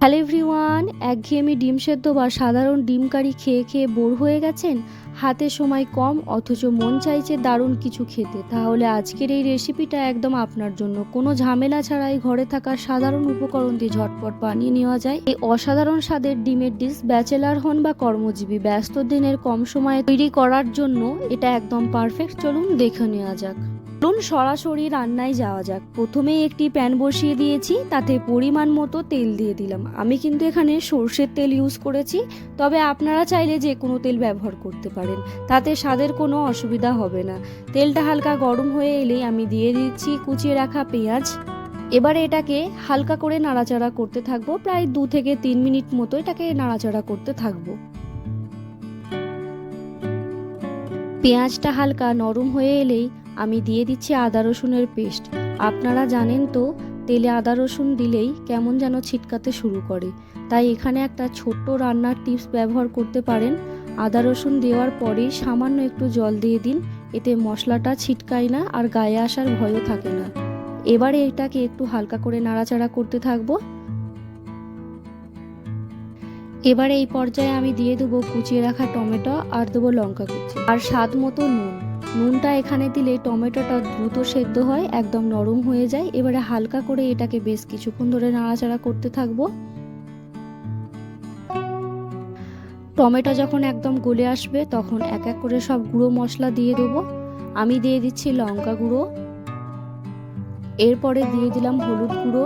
Hello everyone, একঘেয়েমি ডিম সেদ্ধ বা সাধারণ ডিম কারি খেয়ে খেয়ে বোর হয়ে গেছেন? হাতে সময় কম অথচ মন চাইছে দারুণ কিছু খেতে, তাহলে আজকের এই রেসিপিটা একদম আপনার জন্য। কোনো ঝামেলা ছাড়াই ঘরে থাকা সাধারণ উপকরণ দিয়ে ঝটপট বানিয়ে নেওয়া যায় এই অসাধারণ স্বাদের ডিমের ডিশ। ব্যাচেলার হন বা কর্মজীবী, ব্যস্ত দিনের কম সময়ে তৈরি করার জন্য এটা একদম পারফেক্ট। চলুন দেখে নেওয়া যাক। চলুন সরাসরি রান্নায় যাওয়া যাক। প্রথমেই একটি প্যান বসিয়ে দিয়েছি, তাতে পরিমাণ মতো তেল দিয়ে দিলাম। আমি কিন্তু এখানে সর্ষের তেল ইউজ করেছি, তবে আপনারা চাইলে যে কোনো তেল ব্যবহার করতে পারেন, তাতে স্বাদের কোনো অসুবিধা হবে না। তেলটা হালকা গরম হয়ে এলেই আমি দিয়ে দিচ্ছি কুচিয়ে রাখা পেঁয়াজ। এবারে এটাকে হালকা করে নাড়াচাড়া করতে থাকবো, প্রায় 2 থেকে 3 মিনিট মতো এটাকে নাড়াচাড়া করতে থাকবো। পেঁয়াজটা হালকা নরম হয়ে এলেই আমি দিয়ে দিচ্ছি আদা রসুনের পেস্ট। আপনারা জানেন তো, তেলে আদা রসুন দিলেই কেমন যেন ছিটকাতে শুরু করে, তাই এখানে একটা ছোট্ট রান্নার টিপস ব্যবহার করতে পারেন। আদা রসুন দেওয়ার পরেই সামান্য একটু জল দিয়ে দিন, এতে মশলাটা ছিটকায় না আর গায়ে আসার ভয়ও থাকে না। এবারে এটাকে একটু হালকা করে নাড়াচাড়া করতে থাকবো। এবারে এই পর্যায়ে আমি দিয়ে দেবো কুচিয়ে রাখা টমেটো আর দেবো লঙ্কা কুচি আর স্বাদ মতো নুন। নুনটা এখানে দিলে টমেটোটা দ্রুত সেদ্ধ হয়, একদম নরম হয়ে যায়। এবারে হালকা করে এটাকে বেশ কিছুক্ষণ ধরে নাড়াচাড়া করতে থাকবো। টমেটো যখন একদম গলে আসবে তখন এক এক করে সব গুঁড়ো মশলা দিয়ে দেবো। আমি দিয়ে দিচ্ছি লঙ্কা গুঁড়ো, এরপরে দিয়ে দিলাম হলুদ গুঁড়ো,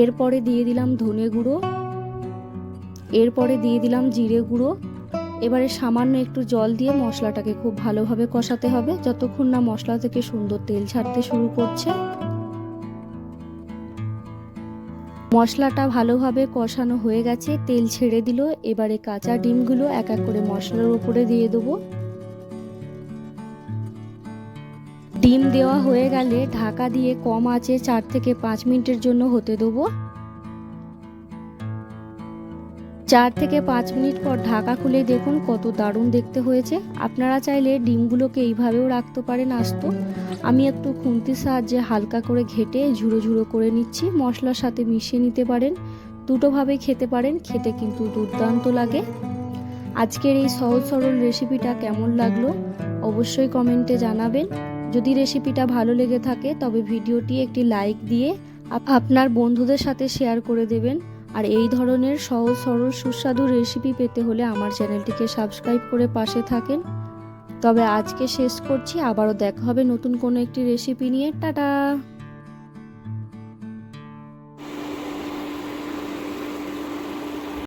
এরপরে দিয়ে দিলাম ধনে গুঁড়ো, এরপরে দিয়ে দিলাম জিরে গুঁড়ো। এবারে সামান্য একটু জল দিয়ে মশলাটাকে খুব ভালোভাবে কষাতে হবে, যতক্ষণ না মশলা থেকে সুন্দর তেল ছাড়তে শুরু করছে। মশলাটা ভালোভাবে কষানো হয়ে গেছে, তেল ছেড়ে দিল। এবারে কাঁচা ডিমগুলো এক এক করে মশলার উপরে দিয়ে দেবো। ডিম দেওয়া হয়ে গেলে ঢাকা দিয়ে কম আঁচে 4 থেকে 5 মিনিটের জন্য হতে দেবো। 4 থেকে 5 মিনিট পর ঢাকা খুলে দেখুন কত দারুণ দেখতে হয়েছে। আপনারা চাইলে ডিমগুলোকে এইভাবেও রাখতে পারেন আস্ত। আমি একটু খুন্তির সাহায্যে হালকা করে ঘেটে ঝুড়ো ঝুড়ো করে নিচ্ছি, মশলার সাথে মিশিয়ে নিতে পারেন। দুটোভাবে খেতে পারেন, খেতে কিন্তু দুর্দান্ত লাগে। আজকের এই সহজ সরল রেসিপিটা কেমন লাগলো অবশ্যই কমেন্টে জানাবেন। যদি রেসিপিটা ভালো লেগে থাকে তবে ভিডিওটি একটি লাইক দিয়ে আপনার বন্ধুদের সাথে শেয়ার করে দেবেন। আর এই ধরনের সহজ সরল সুস্বাদু রেসিপি পেতে হলে আমার চ্যানেলটিকে সাবস্ক্রাইব করে পাশে থাকেন। তবে আজকে শেষ করছি, আবারও দেখা হবে নতুন কোনো একটি রেসিপি নিয়ে। টাটা।